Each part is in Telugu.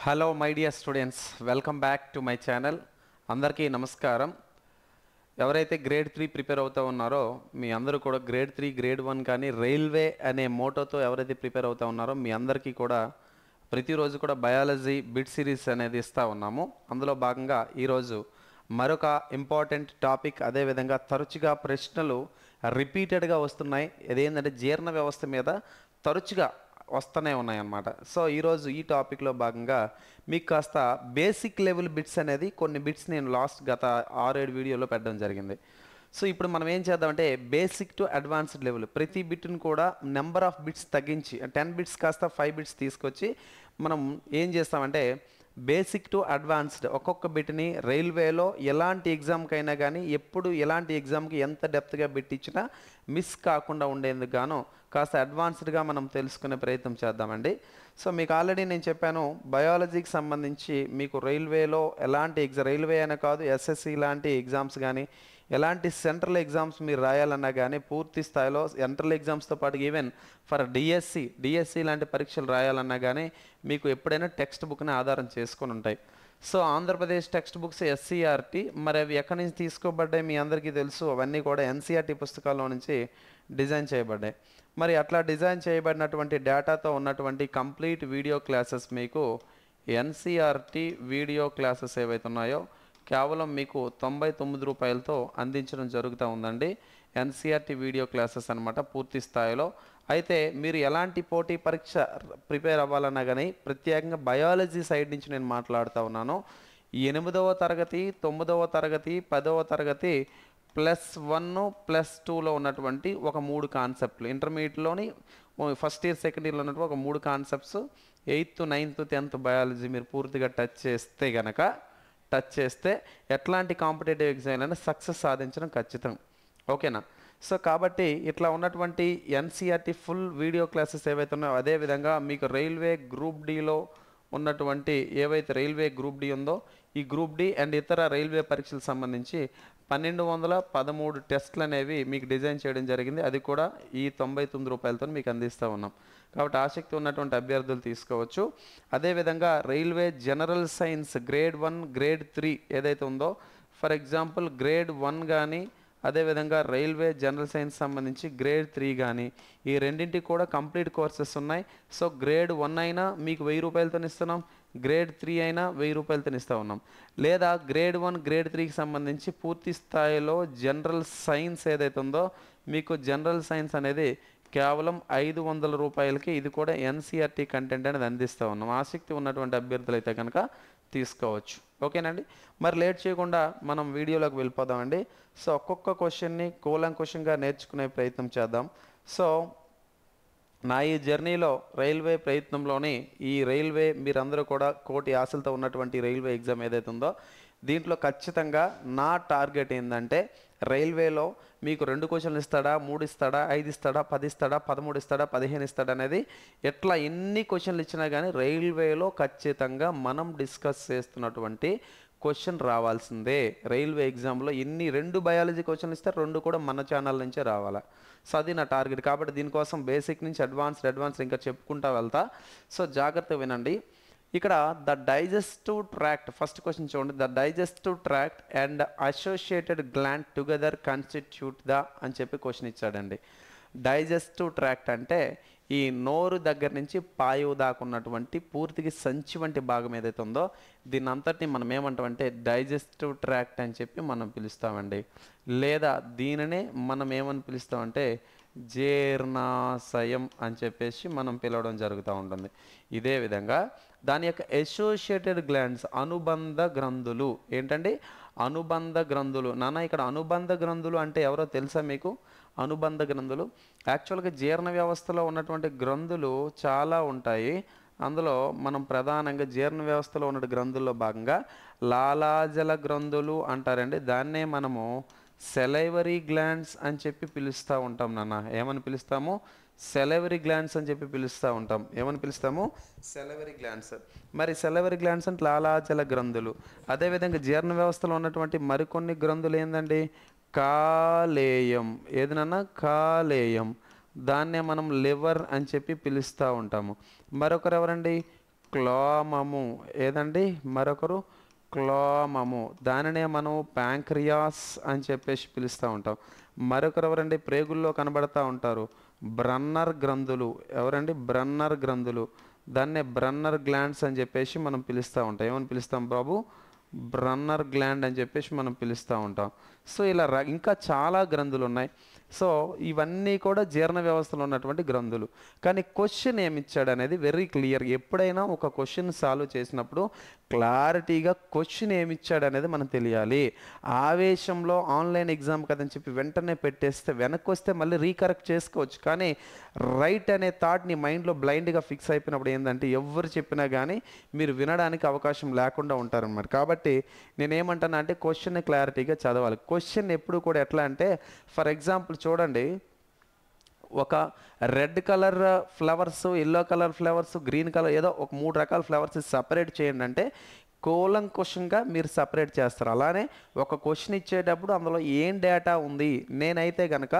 Hello my dear students, welcome back to my channel. అందరికీ నమస్కారం. ఎవరైతే గ్రేడ్ 3 ప్రిపేర్ అవుతూ ఉన్నారో మీ అందరూ కూడా గ్రేడ్ 3 గ్రేడ్ 1 కానీ రైల్వే అనే మోటోతో ఎవరైతే ప్రిపేర్ అవుతూ ఉన్నారో మీ అందరికీ కూడా ప్రతిరోజు కూడా బయాలజీ బిట్ సిరీస్ అనేది ఇస్తూ ఉన్నాము. అందులో భాగంగా ఈరోజు మరొక ఇంపార్టెంట్ టాపిక్, అదేవిధంగా తరచుగా ప్రశ్నలు రిపీటెడ్గా వస్తున్నాయి. ఇదేంటంటే జీర్ణ వ్యవస్థ మీద తరచుగా వస్తూనే ఉన్నాయన్నమాట. సో ఈరోజు ఈ టాపిక్లో భాగంగా మీకు కాస్త బేసిక్ లెవెల్ బిట్స్ అనేది కొన్ని బిట్స్ నేను గత 6-7 వీడియోలో పెట్టడం జరిగింది. సో ఇప్పుడు మనం ఏం చేద్దామంటే బేసిక్ టు అడ్వాన్స్డ్ లెవెల్ ప్రతి బిట్ను కూడా నెంబర్ ఆఫ్ బిట్స్ తగ్గించి 10 బిట్స్ కాస్త 5 బిట్స్ తీసుకొచ్చి మనం ఏం చేస్తామంటే బేసిక్ టు అడ్వాన్స్డ్ ఒక్కొక్క బిట్ని రైల్వేలో ఎలాంటి ఎగ్జామ్కైనా కానీ ఎప్పుడు ఎలాంటి ఎగ్జామ్కి ఎంత డెప్త్గా బిట్ ఇచ్చినా మిస్ కాకుండా ఉండేందుకు గాను కాస్త అడ్వాన్స్డ్గా మనం తెలుసుకునే ప్రయత్నం చేద్దామండి. సో మీకు ఆల్రెడీ నేను చెప్పాను, బయాలజీకి సంబంధించి మీకు రైల్వేలో ఎలాంటి రైల్వే అనే కాదు, ఎస్ఎస్సి లాంటి ఎగ్జామ్స్ కానీ ఎలాంటి సెంట్రల్ ఎగ్జామ్స్ మీరు రాయాలన్నా కానీ పూర్తి స్థాయిలో సెంట్రల్ ఎగ్జామ్స్తో పాటు ఈవెన్ ఫర్ డిఎస్సి లాంటి పరీక్షలు రాయాలన్నా కానీ మీకు ఎప్పుడైనా టెక్స్ట్ బుక్ని ఆధారం చేసుకొని ఉంటాయి. So Andhra Pradesh text books SCERT, మరి అవి ఎక్కడి నుంచి తీసుకోబడ్డాయి మీ అందరికీ తెలుసు. అవన్నీ కూడా ఎన్సీఆర్టీ పుస్తకాల్లో నుంచి డిజైన్ చేయబడ్డాయి. మరి అట్లా డిజైన్ చేయబడినటువంటి డేటాతో ఉన్నటువంటి కంప్లీట్ వీడియో క్లాసెస్ మీకు ఎన్సీఆర్టీ వీడియో క్లాసెస్ ఏవైతే ఉన్నాయో కేవలం మీకు 99 రూపాయలతో అందించడం జరుగుతూ ఉందండి. ఎన్సీఆర్టీ వీడియో క్లాసెస్ అనమాట పూర్తి స్థాయిలో. అయితే మీరు ఎలాంటి పోటీ పరీక్ష ప్రిపేర్ అవ్వాలన్నా కానీ ప్రత్యేకంగా బయాలజీ సైడ్ నుంచి నేను మాట్లాడుతూ ఉన్నాను. 8వ తరగతి, 9వ తరగతి, 10వ తరగతి +1 +2లో ఉన్నటువంటి ఒక 3 కాన్సెప్ట్లు, ఇంటర్మీడియట్లోని ఫస్ట్ ఇయర్ సెకండ్ ఇయర్లో ఉన్నటువంటి ఒక 3 concepts 8th 9th 10th biology మీరు పూర్తిగా టచ్ చేస్తే ఎట్లాంటి కాంపిటేటివ్ ఎగ్జామ్ అయినా సక్సెస్ సాధించడం ఖచ్చితం. ఓకేనా? సో కాబట్టి ఇట్లా ఉన్నటువంటి ఎన్సీఆర్టీ ఫుల్ వీడియో క్లాసెస్ ఏవైతే ఉన్నాయో అదేవిధంగా మీకు రైల్వే గ్రూప్ డిలో ఉన్నటువంటి ఏవైతే రైల్వే గ్రూప్ డి ఉందో ఈ గ్రూప్ డి అండ్ ఇతర రైల్వే పరీక్షలకు సంబంధించి 1213 టెస్ట్లు అనేవి మీకు డిజైన్ చేయడం జరిగింది. అది కూడా ఈ 99 రూపాయలతో మీకు అందిస్తూ ఉన్నాం. కాబట్టి ఆసక్తి ఉన్నటువంటి అభ్యర్థులు తీసుకోవచ్చు. అదేవిధంగా railway general science grade 1 grade 3 ఏదైతే ఉందో, ఫర్ ఎగ్జాంపుల్ గ్రేడ్ 1 కానీ అదేవిధంగా రైల్వే జనరల్ సైన్స్ సంబంధించి గ్రేడ్ 3 కానీ ఈ రెండింటికి కూడా కంప్లీట్ కోర్సెస్ ఉన్నాయి. సో గ్రేడ్ 1 అయినా మీకు 1000 రూపాయలతో ఇస్తున్నాం, గ్రేడ్ 3 అయినా 1000 రూపాయలతో ఇస్తూ ఉన్నాం. లేదా గ్రేడ్ 1 గ్రేడ్ 3కి సంబంధించి పూర్తి స్థాయిలో జనరల్ సైన్స్ ఏదైతే ఉందో మీకు జనరల్ సైన్స్ అనేది కేవలం 500 రూపాయలకి ఇది కూడా ఎన్సీఆర్టీ కంటెంట్ అనేది అందిస్తూ ఉన్నాం. ఆసక్తి ఉన్నటువంటి అభ్యర్థులు అయితే కనుక తీసుకోవచ్చు. ఓకేనండి? మరి లేట్ చేయకుండా మనం వీడియోలోకి వెళ్ళిపోదామండి. సో ఒక్కొక్క క్వశ్చన్ని కూలంకుషంగా నేర్చుకునే ప్రయత్నం చేద్దాం. సో నా ఈ జర్నీలో రైల్వే ప్రయత్నంలోని ఈ రైల్వే మీరందరూ కూడా కోటి ఆశలతో ఉన్నటువంటి రైల్వే ఎగ్జామ్ ఏదైతే ఉందో దీంట్లో ఖచ్చితంగా నా టార్గెట్ ఏంటంటే రైల్వేలో మీకు 2 క్వశ్చన్లు ఇస్తాడా, 3 ఇస్తాడా, 5 ఇస్తాడా, 10 ఇస్తాడా, 13 ఇస్తాడా, 15 ఇస్తాడా అనేది ఎట్లా ఎన్ని క్వశ్చన్లు ఇచ్చినా కానీ రైల్వేలో ఖచ్చితంగా మనం డిస్కస్ చేస్తున్నటువంటి క్వశ్చన్ రావాల్సిందే. రైల్వే ఎగ్జామ్లో ఎన్ని 2 బయాలజీ క్వశ్చన్లు ఇస్తే 2 కూడా మన ఛానల్ నుంచే రావాలా. సో అది నా టార్గెట్. కాబట్టి దీనికోసం బేసిక్ నుంచి అడ్వాన్స్డ్ ఇంకా చెప్పుకుంటా వెళ్తా. సో జాగ్రత్తగా వినండి. ఇక్కడ the digestive tract first question చూడండి. The digestive tract and associated gland together constitute the అని చెప్పి క్వశ్చన్ ఇచ్చాడండి. డైజెస్టివ్ ట్రాక్ట్ అంటే ఈ నోరు దగ్గర నుంచి పాయువు దాకా ఉన్నటువంటి పూర్తిగా సంచి వంటి భాగం ఏదైతే ఉందో దీని అంతటిని మనం ఏమంటామంటే డైజెస్టివ్ ట్రాక్ట్ అని చెప్పి మనం పిలుస్తామండి. లేదా దీనినే మనం ఏమని పిలుస్తామంటే జీర్ణాశయం అని చెప్పేసి మనం పిలవడం జరుగుతూ ఉంటుంది. ఇదే విధంగా దాని యొక్క అసోసియేటెడ్ గ్లాండ్స్ అనుబంధ గ్రంథులు ఏంటండి? అనుబంధ గ్రంథులు. నాన్న ఇక్కడ అనుబంధ గ్రంథులు అంటే ఎవరో తెలుసా మీకు? అనుబంధ గ్రంథులు యాక్చువల్గా జీర్ణ వ్యవస్థలో ఉన్నటువంటి గ్రంథులు చాలా ఉంటాయి. అందులో మనం ప్రధానంగా జీర్ణ వ్యవస్థలో ఉన్న గ్రంథుల్లో భాగంగా లాలాజల గ్రంథులు అంటారండి. దాన్నే మనము సెలైవరీ గ్లాండ్స్ అని చెప్పి పిలుస్తూ ఉంటాం. నాన్న ఏమని పిలుస్తాము? సెలైవరీ గ్లాండ్స్ అని చెప్పి పిలుస్తూ ఉంటాం. ఏమని పిలుస్తాము? Salivary glands. మరి సెలైవరీ గ్లాండ్స్ అంటే లాలాజల గ్రంథులు. అదేవిధంగా జీర్ణ వ్యవస్థలో ఉన్నటువంటి మరికొన్ని గ్రంథులు ఏందండి? కాలేయం. ఏదైనా కాలేయం, దాన్నే మనం లివర్ అని చెప్పి పిలుస్తూ ఉంటాము. మరొకరు ఎవరండి? క్లోమము, ఏదండి మరొకరు క్లోమము, దానినే మనం ప్యాంక్రియాస్ అని చెప్పేసి పిలుస్తూ ఉంటాం. మరొకరు ఎవరండి ప్రేగుల్లో కనబడతా ఉంటారు, బ్రన్నర్ గ్రంథులు. ఎవరండి బ్రన్నర్ గ్రంథులు, దాన్నే బ్రన్నర్ గ్లాండ్స్ అని చెప్పేసి మనం పిలుస్తూ ఉంటాం. ఏమని పిలుస్తాం బాబు? బ్రన్నర్ గ్లాండ్ అని చెప్పేసి మనం పిలుస్తూ ఉంటాం. సో ఇలా ఇంకా చాలా గ్రంథులు ఉన్నాయి. సో ఇవన్నీ కూడా జీర్ణ వ్యవస్థలో ఉన్నటువంటి గ్రంథులు. కానీ క్వశ్చన్ ఏమిచ్చాడు అనేది వెరీ క్లియర్. ఎప్పుడైనా ఒక క్వశ్చన్ సాల్వ్ చేసినప్పుడు క్లారిటీగా క్వశ్చన్ ఏమిచ్చాడు అనేది మనకు తెలియాలి. ఆవేశంలో ఆన్లైన్ ఎగ్జామ్ కదని చెప్పి వెంటనే పెట్టేస్తే వెనక్కి వస్తే మళ్ళీ రీకరెక్ట్ చేసుకోవచ్చు. కానీ రైట్ అనే థాట్ నీ మైండ్లో బ్లైండ్గా ఫిక్స్ అయిపోయినప్పుడు ఏంటంటే ఎవరు చెప్పినా కానీ మీరు వినడానికి అవకాశం లేకుండా ఉంటారన్నమాట. కాబట్టి నేనేమంటాను అంటే క్వశ్చన్ క్లారిటీగా చదవాలి. క్వశ్చన్ ఎప్పుడు కూడా ఎట్లా అంటే, ఫర్ ఎగ్జాంపుల్ చూడండి, ఒక red colour flowers, yellow colour flowers, green colour, ఏదో ఒక 3 రకాల ఫ్లవర్స్ సపరేట్ చేయండి అంటే కూలంకుషంగా మీరు సపరేట్ చేస్తారు. అలానే ఒక క్వశ్చన్ ఇచ్చేటప్పుడు అందులో ఏం డేటా ఉంది, నేనైతే కనుక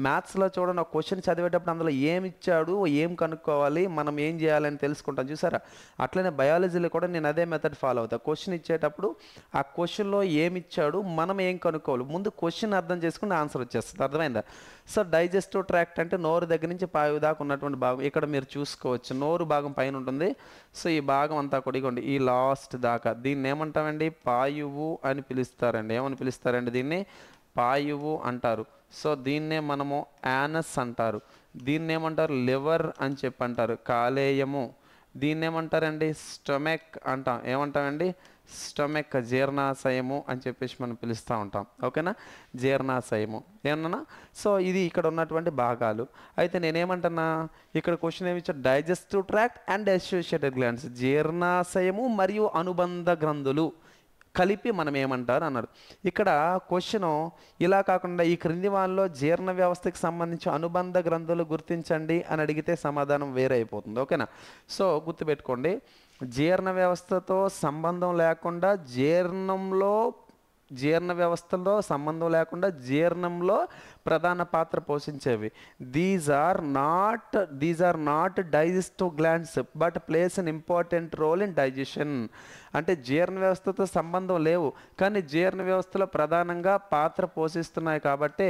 మ్యాథ్స్లో చూడండి ఒక క్వశ్చన్ చదివేటప్పుడు అందులో ఏమి ఇచ్చాడు, ఏం కనుక్కోవాలి, మనం ఏం చేయాలని తెలుసుకుంటాం చూసారా. అట్లనే బయాలజీలో కూడా నేను అదే మెథడ్ ఫాలో అవుతాను. క్వశ్చన్ ఇచ్చేటప్పుడు ఆ క్వశ్చన్లో ఏమి ఇచ్చాడు, మనం ఏం కనుక్కోవాలి, ముందు క్వశ్చన్ అర్థం చేసుకుని ఆన్సర్ వచ్చేస్తుంది. అర్థమైందా? సో డైజెస్టివ్ ట్రాక్ట్ అంటే నోరు దగ్గర నుంచి పాయు దాకా ఉన్నటువంటి భాగం. ఇక్కడ మీరు చూసుకోవచ్చు నోరు భాగం పైన ఉంటుంది. సో ఈ భాగం అంతా కూడా ఇగోండి ఈ లాస్ట్ దాకా, దీన్ని ఏమంటామండి? పాయువు అని పిలుస్తారండి. ఏమని పిలుస్తారండి? దీన్ని పాయువు అంటారు. సో దీన్నే మనము యానస్ అంటారు. దీన్ని ఏమంటారు? లివర్ అని చెప్పి అంటారు. కాలేయము. దీన్ని ఏమంటారండి? స్టొమక్ అంటాం. ఏమంటామండి? స్టొమక్, జీర్ణాశయము అని చెప్పేసి మనం పిలుస్తూ ఉంటాం. ఓకేనా? జీర్ణాశయము ఏమన్నా. సో ఇది ఇక్కడ ఉన్నటువంటి భాగాలు. అయితే నేనేమంటున్నా, ఇక్కడ క్వశ్చన్ ఏమి ఇచ్చా? Digestive tract and associated glands, జీర్ణాశయము మరియు అనుబంధ గ్రంథులు కలిపి మనం ఏమంటారు అన్నారు. ఇక్కడ క్వశ్చను ఇలా కాకుండా ఈ క్రింది వాళ్ళలో జీర్ణ వ్యవస్థకి సంబంధించి అనుబంధ గ్రంథులు గుర్తించండి అని అడిగితే సమాధానం వేరే అయిపోతుంది. ఓకేనా? సో గుర్తుపెట్టుకోండి, జీర్ణ వ్యవస్థతో సంబంధం లేకుండా జీర్ణ వ్యవస్థలో సంబంధం లేకుండా జీర్ణంలో ప్రధాన పాత్ర పోషించేవి. These are not digestive glands but plays an important role in digestion. అంటే జీర్ణ వ్యవస్థతో సంబంధం లేవు కానీ జీర్ణ వ్యవస్థలో ప్రధానంగా పాత్ర పోషిస్తున్నాయి. కాబట్టి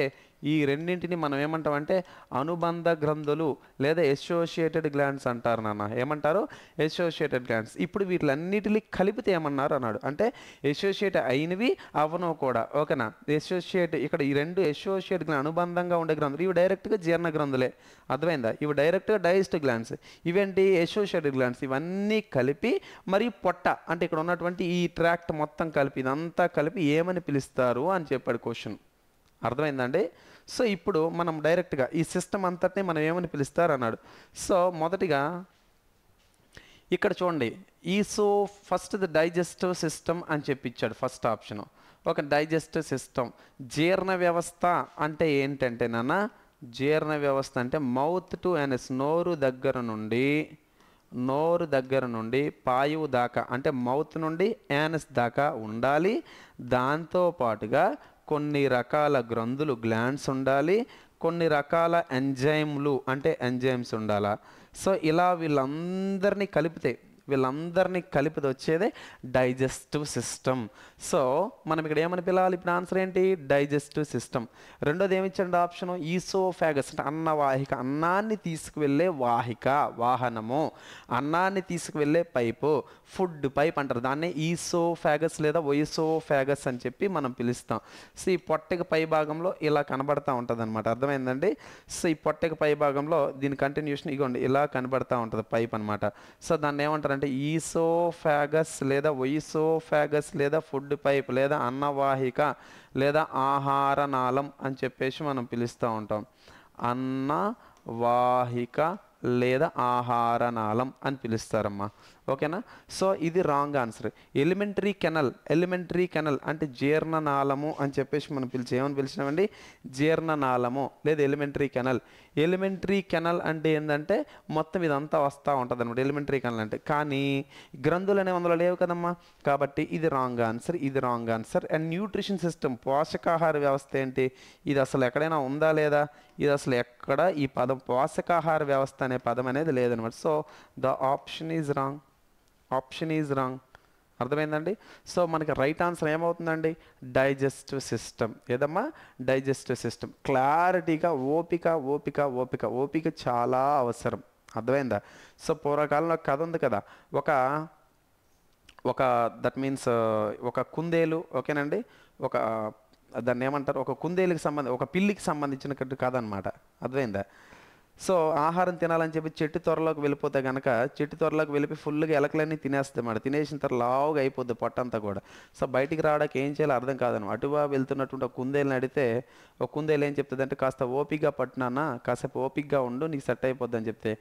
ఈ రెండింటిని మనం ఏమంటామంటే అనుబంధ గ్రంథులు లేదా అసోసియేటెడ్ గ్లాండ్స్ అంటారు నాన్న. ఏమంటారు? Associated glands. ఇప్పుడు వీటిలన్నిటిని కలిపితే ఏమన్నారు అన్నాడు అంటే అసోసియేట్ అయినవి అవను కూడా. ఓకేనా? అసోసియేట్ ఇక్కడ ఈ రెండు అసోసియేట్ గ్లాండ్ అనుబంధంగా ఉండే గ్రంథులు, ఇవి డైరెక్ట్గా జీర్ణ గ్రంథులే. అర్థమైందా? ఇవి డైరెక్ట్గా డైజెస్టివ్ గ్లాండ్స్. ఇవేంటి? Associated glands. ఇవన్నీ కలిపి మరియు పొట్ట అంటే ఇక్కడ ఉన్నటువంటి ఈ ట్రాక్ట్ మొత్తం కలిపి ఇదంతా కలిపి ఏమని పిలుస్తారు అని చెప్పాడు క్వశ్చన్. అర్థమైందండి? సో ఇప్పుడు మనం డైరెక్ట్గా ఈ సిస్టమ్ అంతటిని మనం ఏమని పిలుస్తారు అన్నాడు. సో మొదటిగా ఇక్కడ చూడండి, ఫస్ట్ ది డైజెస్టివ్ సిస్టమ్ అని చెప్పిచ్చాడు ఫస్ట్ ఆప్షన్. ఒక డైజెస్టివ్ సిస్టమ్. జీర్ణ వ్యవస్థ అంటే ఏంటంటే నాన్న, జీర్ణ వ్యవస్థ అంటే మౌత్ టు యానస్, నోరు దగ్గర నుండి పాయువు దాకా అంటే మౌత్ నుండి యానస్ దాకా ఉండాలి. దాంతోపాటుగా కొన్ని రకాల గ్రంథులు గ్లాండ్స్ ఉండాలి, కొన్ని రకాల ఎంజైమ్లు అంటే ఎంజైమ్స్ ఉండాలా. సో ఇలా వీళ్ళందరినీ కలిపితే వచ్చేదే డైజెస్టివ్ సిస్టమ్. సో మనం ఇక్కడ ఏమని పిలవాలి? ఇప్పుడు ఆన్సర్ ఏంటి? Digestive system. రెండోది ఏమిచ్చండి ఆప్షన్? ఈసోఫాగస్ అంటే అన్నవాహిక, అన్నాన్ని తీసుకువెళ్ళే వాహనము, అన్నాన్ని తీసుకువెళ్ళే పైపు, ఫుడ్ పైప్ అంటారు. దాన్ని ఈసోఫాగస్ లేదా ఒయిసోఫాగస్ అని చెప్పి మనం పిలుస్తాం. సో ఈ పొట్టకి పై భాగంలో ఇలా కనబడతా ఉంటుంది అనమాట. అర్థమైందండి? సో ఈ పొట్టకి పై భాగంలో దీని కంటిన్యూషన్ ఇగోండి ఇలా కనబడతా ఉంటుంది పైప్ అనమాట. సో దాన్ని ఏమంటారు అంటే ఈసోఫాగస్ లేదా ఒయిసోఫాగస్ లేదా ఫుడ్ పైప్ లేదా అన్నవాహిక లేదా ఆహార నాళం అని చెప్పేసి మనం పిలుస్తూ ఉంటాం. అన్నవాహిక లేదా ఆహార నాళం అని పిలుస్తారమ్మా. ఓకేనా? సో ఇది రాంగ్ ఆన్సర్. ఎలిమెంటరీ కెనల్ అంటే జీర్ణనాళము అని చెప్పేసి మనం ఏమని పిలిచినామండి? జీర్ణనాళము లేదా ఎలిమెంటరీ కెనల్ అంటే ఏంటంటే మొత్తం ఇదంతా వస్తూ ఉంటుంది అనమాట ఎలిమెంటరీ కెనల్ అంటే. కానీ గ్రంథులు అనేవి అందులో లేవు కదమ్మా, కాబట్టి ఇది wrong answer. And nutrition system, పోషకాహార వ్యవస్థ ఏంటి? ఇది అసలు ఎక్కడైనా ఉందా లేదా? ఇది అసలు ఎక్కడ ఈ పదం పోషకాహార వ్యవస్థ అనే పదం అనేది లేదనమాట. So the option is wrong. Option is wrong. అర్థమైందండి? సో మనకి రైట్ ఆన్సర్ ఏమవుతుందండి? Digestive system. ఏదమ్మా? Digestive system. క్లారిటీగా ఓపిక ఓపిక ఓపిక ఓపిక చాలా అవసరం. అర్థమైందా? సో పూర్వకాలంలో కథ ఉంది కదా, ఒక ఒక దట్ మీన్స్ ఒక కుందేలు, ఓకేనండి, ఒక దాన్ని ఏమంటారు, ఒక కుందేలుకి ఒక పిల్లికి సంబంధించిన కథ అనమాట. అర్థమైందా? సో ఆహారం తినాలని చెప్పి చెట్టు త్వరలోకి వెళ్ళిపోతే కనుక చెట్టు త్వరలోకి వెళ్ళిపోయి ఫుల్గా ఎలకలన్నీ తినేస్తుంది అన్నమాట. తినేసిన తర్వాత లావుగా అయిపోద్ది పొట్టంతా కూడా. సో బయటికి రావడానికి ఏం చేయాలో అర్థం కాదన్నమాట. అటుగా వెళ్తున్నటువంటి ఒక కుందేలుని అడిగితే ఒక కుందేలు ఏం చెప్తుంది అంటే, కాస్త ఓపికగా పట్టినానా, కాసేపు ఓపికగా ఉండు, నీకు సెట్ అయిపోద్ది అని చెప్తే,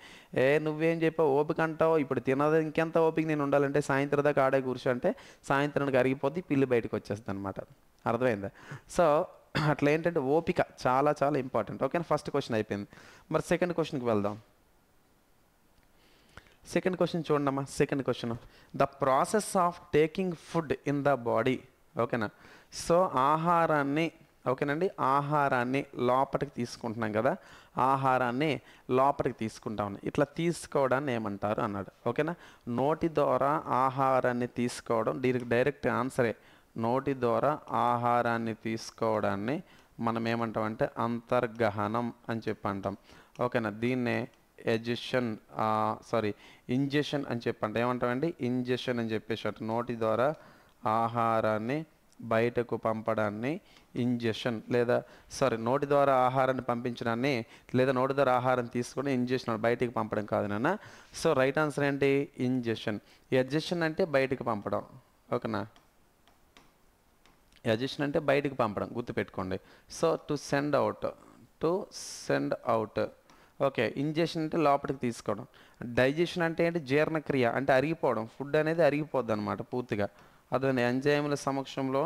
నువ్వేం చెప్పావు, ఓపిక అంటావు, ఇప్పుడు తినదు, ఇంకెంత ఓపిక నేను ఉండాలంటే, సాయంత్రం దాకా ఆడే కూర్చో అంటే సాయంత్రానికి అరిగిపోద్ది, పిల్లి బయటకు వచ్చేస్తుంది అనమాట. అర్థమైందా? సో అట్లా ఏంటంటే ఓపిక చాలా చాలా ఇంపార్టెంట్. ఓకేనా? ఫస్ట్ క్వశ్చన్ అయిపోయింది. మరి సెకండ్ క్వశ్చన్కి వెళ్దాం. సెకండ్ క్వశ్చన్ చూడమ్మా. Second question, the process of taking food in the body. ఓకేనా? సో ఆహారాన్ని, ఓకేనండి, ఆహారాన్ని లోపలికి తీసుకుంటున్నాం కదా, ఆహారాన్ని లోపలికి తీసుకుంటాం. ఇట్లా తీసుకోవడాన్ని ఏమంటారు అన్నాడు. ఓకేనా? నోటి ద్వారా ఆహారాన్ని తీసుకోవడం, దీనికి డైరెక్ట్ ఆన్సరే. నోటి ద్వారా ఆహారాన్ని తీసుకోవడాన్ని మనం ఏమంటామంటే అంతర్గహనం అని చెప్పి అంటాం. ఓకేనా? దీన్నే ఇంజెషన్ అని చెప్పండి. ఏమంటామండి? ఇంజెషన్ అని చెప్పేసి నోటి ద్వారా ఆహారాన్ని బయటకు పంపడాన్ని ఇంజెషన్, లేదా నోటి ద్వారా ఆహారాన్ని పంపించడాన్ని, లేదా నోటి ద్వారా ఆహారం తీసుకొని ఇంజెషన్ బయటికి పంపడం కాదు నాన్న. సో రైట్ ఆన్సర్ ఏంటి? ఇంజెషన్. ఎడ్జెషన్ అంటే బయటికి పంపడం. ఓకేనా? ఎడ్జెషన్ అంటే బయటికి పంపడం, గుర్తుపెట్టుకోండి. So to send out. Okay. Ingestion అంటే లోపలికి తీసుకోవడం. డైజెషన్ అంటే ఏంటి? జీర్ణక్రియ అంటే అరిగిపోవడం. ఫుడ్ అనేది అరిగిపోద్ది అనమాట పూర్తిగా. అదే ఎంజైముల సమక్షంలో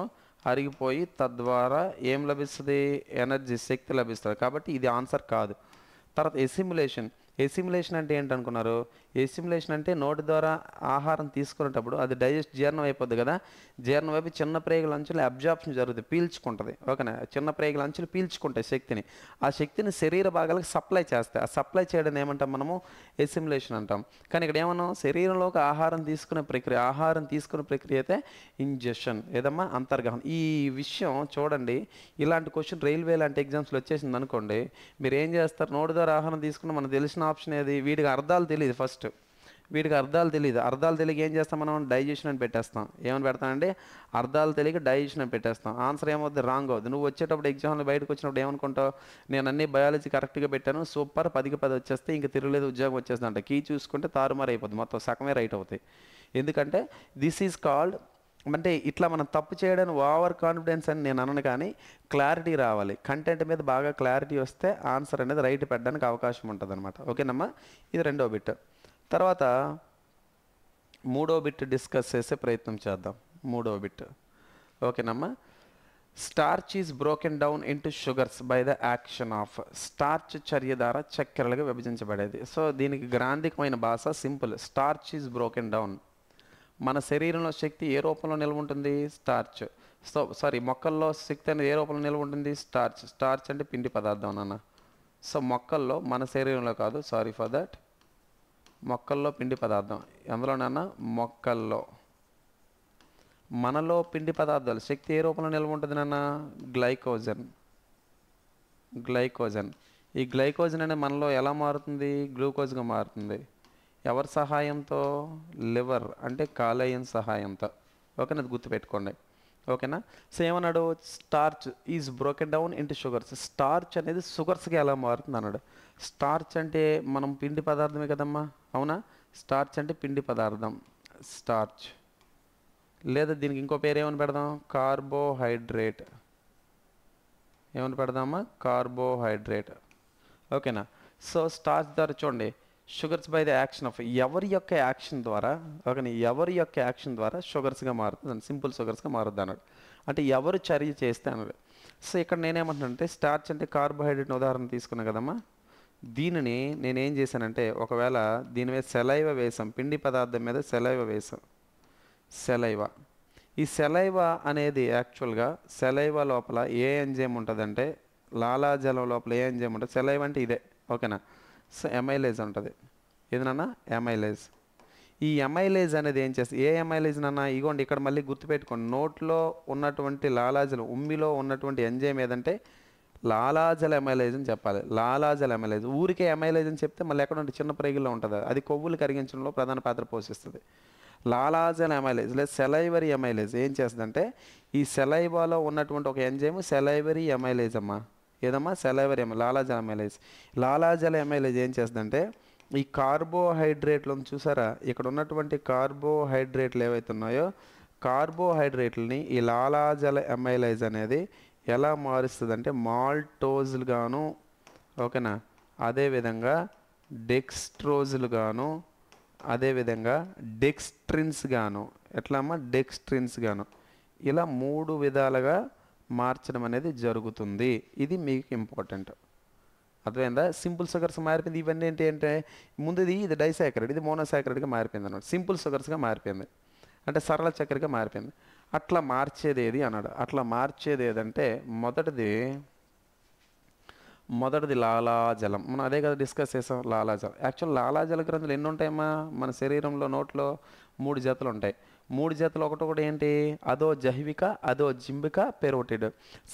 అరిగిపోయి తద్వారా ఏం లభిస్తుంది? ఎనర్జీ, శక్తి లభిస్తుంది. కాబట్టి ఇది ఆన్సర్ కాదు. తర్వాత ఎసిమ్యులేషన్ అంటే ఏంటనుకున్నారు? ఎసిమ్యులేషన్ అంటే నోటి ద్వారా ఆహారం తీసుకునేటప్పుడు అది జీర్ణం అయిపోద్ది కదా, జీర్ణం అయిపోయి చిన్న ప్రేగుల అంచులు అబ్జార్ప్షన్ జరుగుతుంది, పీల్చుకుంటుంది. ఓకేనా? చిన్న ప్రేగుల అంచులు పీల్చుకుంటాయి శక్తిని. ఆ శక్తిని శరీర భాగాలకు సప్లై చేస్తాయి. ఆ సప్లై చేయడం ఏమంటాం మనము? ఎసిమ్యులేషన్ అంటాం. కానీ ఇక్కడ ఏమన్నాం? శరీరంలోకి ఆహారం తీసుకునే ప్రక్రియ అయితే ఇంజెషన్. ఏదమ్మా? అంతర్గహనం. ఈ విషయం చూడండి, ఇలాంటి క్వశ్చన్ రైల్వే లాంటి ఎగ్జామ్స్లో వచ్చేసింది అనుకోండి, మీరు ఏం చేస్తారు? నోటి ద్వారా ఆహారం తీసుకుని మనకు తెలిసిన ఆప్షన్ ఏది? వీడికి అర్థాలు తెలియదు. అర్థాలు తెలియక ఏం చేస్తాం మనం? డైజెషన్ అని పెట్టేస్తాం. ఏమని పెడతామండి? అర్థాలు తెలియక డైజెషన్ అని పెట్టేస్తాం. ఆన్సర్ ఏమవుద్ది? రాంగ్ అవుద్ది. నువ్వు వచ్చేటప్పుడు ఎగ్జామ్లో బయటకు వచ్చినప్పుడు ఏమనుకుంటావు? నేను అన్ని బయాలజీ కరెక్ట్గా పెట్టాను, సూపర్, 10కి 10 వచ్చేస్తే ఇంక తిరగలేదు, ఉద్యోగం వచ్చేస్తుంది అంట. కీ చూసుకుంటే తారుమారు అయిపోద్ది, మొత్తం సగమే రైట్ అవుతాయి. ఎందుకంటే దిస్ ఈజ్ కాల్డ్, అంటే ఇట్లా మనం తప్పు చేయడానికి ఓవర్ కాన్ఫిడెన్స్ అని నేను అనను, కానీ క్లారిటీ రావాలి. కంటెంట్ మీద బాగా క్లారిటీ వస్తే ఆన్సర్ అనేది రైట్ పెట్టడానికి అవకాశం ఉంటుంది అనమాట. ఓకేనమ్మా? ఇది రెండో బిట్. తర్వాత మూడో బిట్ డిస్కస్ చేసే ప్రయత్నం చేద్దాం. మూడో బిట్, ఓకేనమ్మా? Starch is broken down into sugars by the action of. Starch చర్య ద్వారా చక్కెరలుగా విభజించబడేది. సో దీనికి గ్రాంధికమైన భాష simple. Starch is broken down. మన శరీరంలో శక్తి ఏ రూపంలో నిల్వ ఉంటుంది? స్టార్చ్. మొక్కల్లో శక్తి అనేది ఏ రూపంలో నిల్వ ఉంటుంది? స్టార్చ్. స్టార్చ్ అంటే పిండి పదార్థం నాన్న. సో మొక్కల్లో, మన శరీరంలో కాదు, సారీ ఫర్ దట్, మొక్కల్లో పిండి పదార్థం. ఎందులోనన్నా? మొక్కల్లో. మనలో పిండి పదార్థాలు శక్తి ఏ రూపంలో నిల్వ ఉంటుంది నాన్న? గ్లైకోజన్. ఈ గ్లైకోజన్ అనేది మనలో ఎలా మారుతుంది? గ్లూకోజ్గా మారుతుంది. ఎవరి సహాయంతో? లివర్ అంటే కాలేయం సహాయంతో. ఓకేనా? అది గుర్తుపెట్టుకోండి. ఓకేనా? సో ఏమన్నాడు? Starch is broken down into sugars. Starch అనేది షుగర్స్కి ఎలా మారుతుంది అన్నాడు. స్టార్చ్ అంటే మనం పిండి పదార్థమే కదమ్మా, అవునా? స్టార్చ్ అంటే పిండి పదార్థం, స్టార్చ్. లేదా దీనికి ఇంకో పేరు ఏమని పెడదాం? కార్బోహైడ్రేట్. ఏమని పెడదామా? కార్బోహైడ్రేట్. ఓకేనా? సో స్టార్చ్ ద్వారా చూడండి, sugars by the action of, ఎవరి యొక్క యాక్షన్ ద్వారా షుగర్స్గా మారుతుంది, సింపుల్ షుగర్స్గా మారుద్ది అన్నాడు. అంటే ఎవరు చర్య చేస్తే అన్నాడు. సో ఇక్కడ నేనేమంటున్నానంటే, స్టార్చ్ అంటే కార్బోహైడ్రేట్ని ఉదాహరణ తీసుకున్నాను కదమ్మా. దీనిని నేనేం చేశానంటే, ఒకవేళ దీని మీద సెలైవ వేసాం, పిండి పదార్థం మీద సెలైవ వేసాం. ఈ సెలైవా అనేది యాక్చువల్గా సెలైవా లోపల ఏ ఎంజైమ్ ఉంటుందంటే, లాలాజలం లోపల ఏ ఎంజైమ్ ఉంటుంది? సెలైవా అంటే ఇదే. ఓకేనా? సో ఎమైలేజ్ ఉంటుంది. ఏదన్నా? ఎమైలేజ్. ఈ ఎమైలేజ్ అనేది ఏం చేస్తుంది? ఏ ఎమైలేజ్ అన్న ఇగోండి ఇక్కడ మళ్ళీ గుర్తుపెట్టుకోండి, నోట్లో ఉన్నటువంటి లాలాజలం ఉమ్మిలో ఉన్నటువంటి ఎంజైమ్ ఏదంటే లాలాజల ఎమైలేజ్ అని చెప్పాలి. లాలాజల ఎమైలేజ్, ఊరికే ఎమైలేజ్ అని చెప్తే మళ్ళీ ఎక్కడ ఉంటే చిన్న ప్రేగుల్లో ఉంటుంది, అది కొవ్వులు కరిగించడంలో ప్రధాన పాత్ర పోషిస్తుంది. లాలాజల ఎమైలేజ్ లేదా సెలైవరీ ఎమైలేజ్ ఏం చేస్తుందంటే ఈ సెలైవాలో ఉన్నటువంటి ఒక ఎంజైమ్ సెలైవరీ ఎమైలేజ్ అమ్మా. ఏదమ్మా? సెలైవరీ లాలాజల ఎమైలేజ్. లాలాజల ఎమైలేజ్ ఏం చేస్తుందంటే ఈ కార్బోహైడ్రేట్లను చూసారా, ఇక్కడ ఉన్నటువంటి కార్బోహైడ్రేట్లు ఏవైతే ఉన్నాయో కార్బోహైడ్రేట్లని ఈ లాలాజల ఎమైలేజ్ అనేది ఎలా మారుస్తుంది అంటే మాల్టోజులు గాను, ఓకేనా, అదేవిధంగా డెక్స్ట్రోజులు గాను, అదేవిధంగా డెక్స్ట్రిన్స్ గాను. ఎట్లా అమ్మా? డెక్స్ట్రిన్స్ గాను. ఇలా 3 విధాలుగా మార్చడం అనేది జరుగుతుంది. ఇది మీకు ఇంపార్టెంట్. అర్థమైందా? సింపుల్ షుగర్స్ మారిపోయింది. ఇవన్నీ ఏంటి అంటే ముందుది ఇది డైసాకరైడ్, ఇది మోనోసాకరైడ్గా మారిపోయింది అన్నమాట. సింపుల్ షుగర్స్గా మారిపోయింది, అంటే సరళ చక్కెరగా మారిపోయింది. అట్లా మార్చేది ఏది అన్నాడు. అట్లా మార్చేది ఏదంటే మొదటిది లాలాజలం. మనం అదే కదా డిస్కస్ చేసాం, లాలాజలం. యాక్చువల్ లాలాజల గ్రంథులు ఎన్ని ఉంటాయమ్మా మన శరీరంలో? నోట్లో 3 జతలు ఉంటాయి. 3 జతలు ఒకటి ఏంటి? అదో జైవిక, అదో జింబిక, పెరోటిడ్,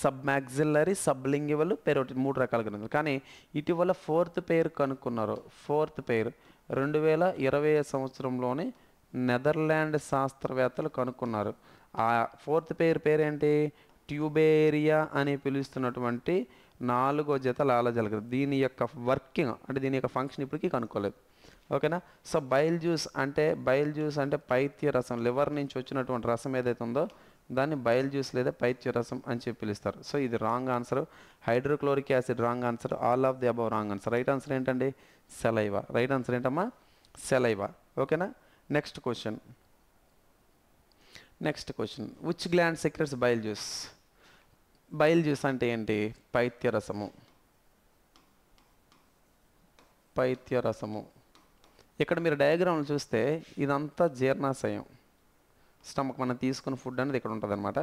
సబ్మాక్సిల్లరీ, సబ్లింగివల్, పెరోటిడ్, 3 రకాల గ్రంథులు. కానీ ఇటీవల 4th పెయిర్ కనుక్కున్నారు. 4th పెయిర్ 2020 సంవత్సరంలోనే నెదర్లాండ్ శాస్త్రవేత్తలు కనుక్కున్నారు. ఆ 4th పేరేంటి? ట్యూబేరియా అని పిలుస్తున్నటువంటి 4వ జత లాలాజల గ్రంథి. దీని యొక్క వర్కింగ్ అంటే దీని యొక్క ఫంక్షన్ ఇప్పటికీ కనుక్కోలేదు. ఓకేనా? సో బైల్ జ్యూస్ అంటే పైత్య రసం, లివర్ నుంచి వచ్చినటువంటి రసం ఏదైతే ఉందో దాన్ని బైల్ జ్యూస్ లేదా పైత్య రసం అని చెప్పి పిలుస్తారు. సో ఇది wrong answer. Hydrochloric acid wrong answer. All of the above wrong answer. Right answer ఏంటండి? సెలైవా. రైట్ ఆన్సర్ ఏంటమ్మా? సెలైవా. ఓకేనా? Next question which gland secretes bile juice? Bile juice అంటే ఏంటి? పైత్యరసము. ఇక్కడ మీరు డయాగ్రామ్లు చూస్తే ఇదంతా జీర్ణాశయం, స్టమక్, మనం తీసుకున్న ఫుడ్ అనేది ఇక్కడ ఉంటుంది అనమాట.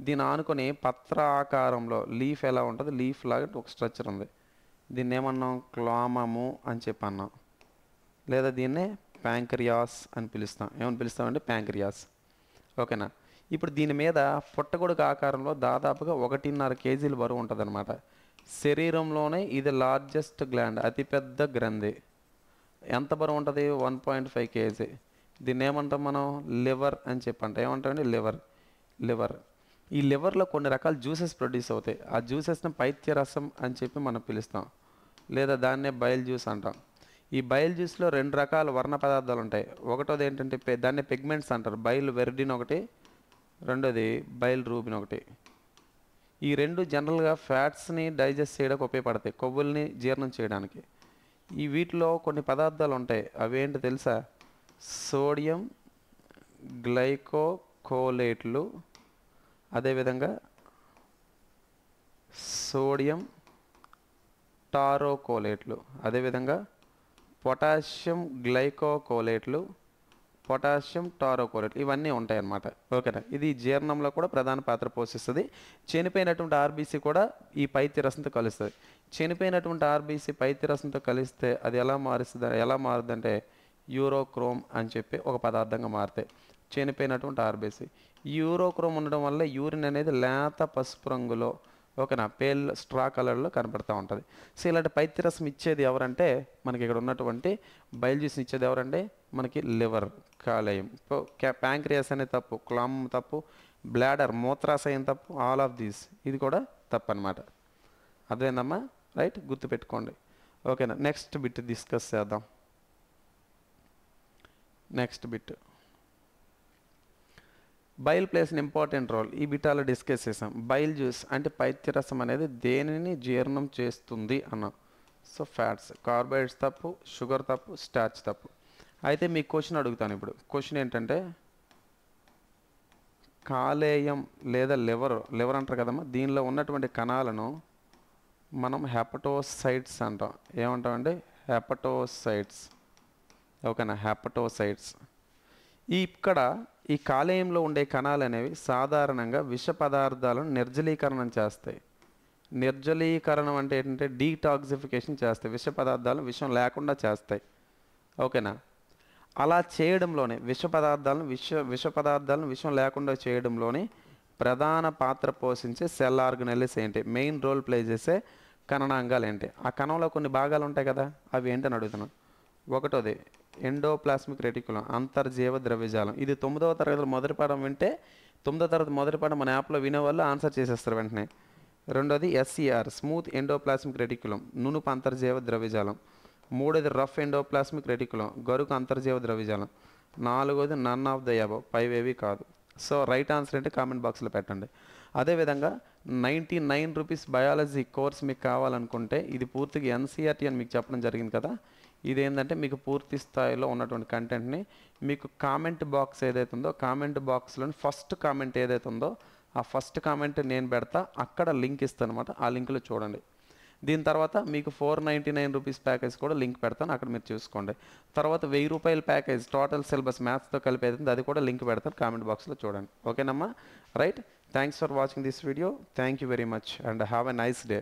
దీన్ని ఆనుకొని పత్ర ఆకారంలో లీఫ్ ఎలా ఉంటుంది, లీఫ్ లాగా ఒక స్ట్రక్చర్ ఉంది. దీన్ని ఏమన్నాం? క్లామము అని చెప్పి అన్నాం, లేదా దీన్నే ప్యాంక్రియాస్ అని పిలుస్తాం. ఏమని పిలుస్తామంటే ప్యాంక్రియాస్. ఓకేనా? ఇప్పుడు దీని మీద పుట్టగొడుగు ఆకారంలో దాదాపుగా 1.5 kg బరువు ఉంటుంది అనమాట. శరీరంలోనే ఇది లార్జెస్ట్ గ్లాండ్, అతిపెద్ద గ్రంథి. ఎంత బరువు ఉంటుంది? 1.5 kg. దీన్ని ఏమంటాం మనం? లివర్ అని చెప్పి అంటాం. ఏమంటామండి? లివర్. ఈ లివర్లో కొన్ని రకాల జ్యూసెస్ ప్రొడ్యూస్ అవుతాయి. ఆ జ్యూసెస్ని పైత్యరసం అని చెప్పి మనం పిలుస్తాం, లేదా దాన్నే బైల్ జ్యూస్ అంటాం. ఈ బైల్ జ్యూస్లో 2 రకాల వర్ణ పదార్థాలు ఉంటాయి. ఒకటోది ఏంటంటే దాన్ని పిగ్మెంట్స్ అంటారు. బైల్ వెరిడిన్ ఒకటి, రెండోది బైల్ రూబిన్ ఒకటి. ఈ 2 జనరల్గా ఫ్యాట్స్ని డైజెస్ట్ చేయడానికి ఉపయోగపడతాయి, కొవ్వుల్ని జీర్ణం చేయడానికి. ఈ వీటిలో కొన్ని పదార్థాలు ఉంటాయి. అవేంటి తెలుసా? సోడియం గ్లైకోకోలేట్లు, అదేవిధంగా సోడియం టారోకోలేట్లు, అదేవిధంగా పొటాషియం గ్లైకోకోలేట్లు, పొటాషియం టారోకోలేట్లు, ఇవన్నీ ఉంటాయి అన్నమాట. ఓకేనా? ఇది జీర్ణంలో కూడా ప్రధాన పాత్ర పోషిస్తుంది. చనిపోయినటువంటి ఆర్బీసీ కూడా ఈ పైత్యరసంతో కలుస్తుంది. చనిపోయినటువంటి ఆర్బీసీ పైత్యరసంతో కలిస్తే అది ఎలా మారుతుందంటే యూరోక్రోమ్ అని చెప్పి ఒక పదార్థంగా మారుతాయి చనిపోయినటువంటి ఆర్బీసీ. ఈ యూరోక్రోమ్ ఉండడం వల్ల యూరిన్ అనేది లేత పసుపు రంగులో, ఓకేనా, పేల్ స్ట్రా కలర్లో కనపడుతూ ఉంటుంది. సో ఇలాంటి పైత్యరసం ఇచ్చేది ఎవరంటే మనకి ఇక్కడ ఉన్నటువంటి బైల్ జ్యూస్ని ఇచ్చేది ఎవరంటే మనకి లివర్, కాలేయం. ప్యాంక్రియాస్ అనేది తప్పు, క్లామ్ తప్పు, బ్లాడర్ మూత్రాశయం తప్పు, ఆల్ ఆఫ్ దీస్ ఇది కూడా తప్పు అనమాట. అదేందమ్మా? రైట్, గుర్తుపెట్టుకోండి. ఓకేనా? నెక్స్ట్ బిట్ డిస్కస్ చేద్దాం. Next bit bile plays an important role. ఈ బిటాలో డిస్కస్ చేసాం. బైల్ జ్యూస్ అంటే పైత్యరసం అనేది దేనిని జీర్ణం చేస్తుంది అన్నాం. సో ఫ్యాట్స్, కార్బోహైడ్రేట్స్ తప్పు, షుగర్ తప్పు, స్టార్చ్ తప్పు. అయితే మీకు క్వశ్చన్ అడుగుతాను ఇప్పుడు. క్వశ్చన్ ఏంటంటే కాలేయం లేదా లివర్ అంటారు కదమ్మా, దీనిలో ఉన్నటువంటి కణాలను మనం హెపటోసైట్స్ అంటాం. ఏమంటామండి? హెపటోసైట్స్. ఓకేనా? హెపటోసైట్స్. ఇక్కడ ఈ కాలేయంలో ఉండే కణాలు అనేవి సాధారణంగా విష పదార్థాలను నిర్జలీకరణం చేస్తాయి. నిర్జలీకరణం అంటే ఏంటంటే డీటాక్సిఫికేషన్ చేస్తాయి. విష పదార్థాలు విషం లేకుండా చేస్తాయి. ఓకేనా? అలా చేయడంలోనే విష పదార్థాలను విషం లేకుండా చేయడంలోనే ప్రధాన పాత్ర పోషించే సెల్ ఆర్గనెల్స్ ఏంటి, మెయిన్ రోల్ ప్లే చేసే కణాంగాలు ఏంటి? ఆ కణంలో కొన్ని భాగాలు ఉంటాయి కదా, అవి ఏంటని అడుగుతున్నాను. ఒకటోది ఎండోప్లాస్మిక్ రెటిక్యులం, అంతర్జీవ ద్రవ్యజాలం. ఇది 9వ తరగతిలో మొదటి పాఠం వింటే 9వ తరగతి మొదటి పాఠం మన యాప్లో వినే వాళ్ళు ఆన్సర్ చేసేస్తారు వెంటనే. రెండోది ఎస్సిఆర్, స్మూత్ ఎండోప్లాస్మిక్ రెటిక్యులం, నునుపు అంతర్జీవ ద్రవ్యజాలం. మూడోది రఫ్ ఎండోప్లాస్మిక్ రెటిక్యులం, గరుకు అంతర్జీవ ద్రవ్యజాలం. నాలుగోది నన్ ఆఫ్ ద అబవ్, పైవేవి కాదు. సో రైట్ ఆన్సర్ ఏంటి కామెంట్ బాక్స్లో పెట్టండి. అదేవిధంగా 99 రూపీస్ బయాలజీ కోర్స్ మీకు కావాలనుకుంటే ఇది పూర్తిగా ఎన్సీఆర్టీ అని మీకు చెప్పడం జరిగింది కదా. ఇదేంటంటే మీకు పూర్తి స్థాయిలో ఉన్నటువంటి కంటెంట్ని మీకు కామెంట్ బాక్స్ ఏదైతే ఉందో కామెంట్ బాక్స్లోని ఫస్ట్ కామెంట్ ఏదైతే ఉందో ఆ ఫస్ట్ కామెంట్ నేను పెడతా, అక్కడ లింక్ ఇస్తాను అనమాట. ఆ లింక్లో చూడండి. దీని తర్వాత మీకు 499 రూపీస్ ప్యాకేజ్ కూడా లింక్ పెడతాను, అక్కడ మీరు చూసుకోండి. తర్వాత 1000 రూపాయల ప్యాకేజ్ టోటల్ సిలబస్ మ్యాథ్స్తో కలిపి అవుతుంది, అది కూడా లింక్ పెడతాను, కామెంట్ బాక్స్లో చూడండి. ఓకేనమ్మా, right. Thanks for watching this video. Thank you very much and have a nice day.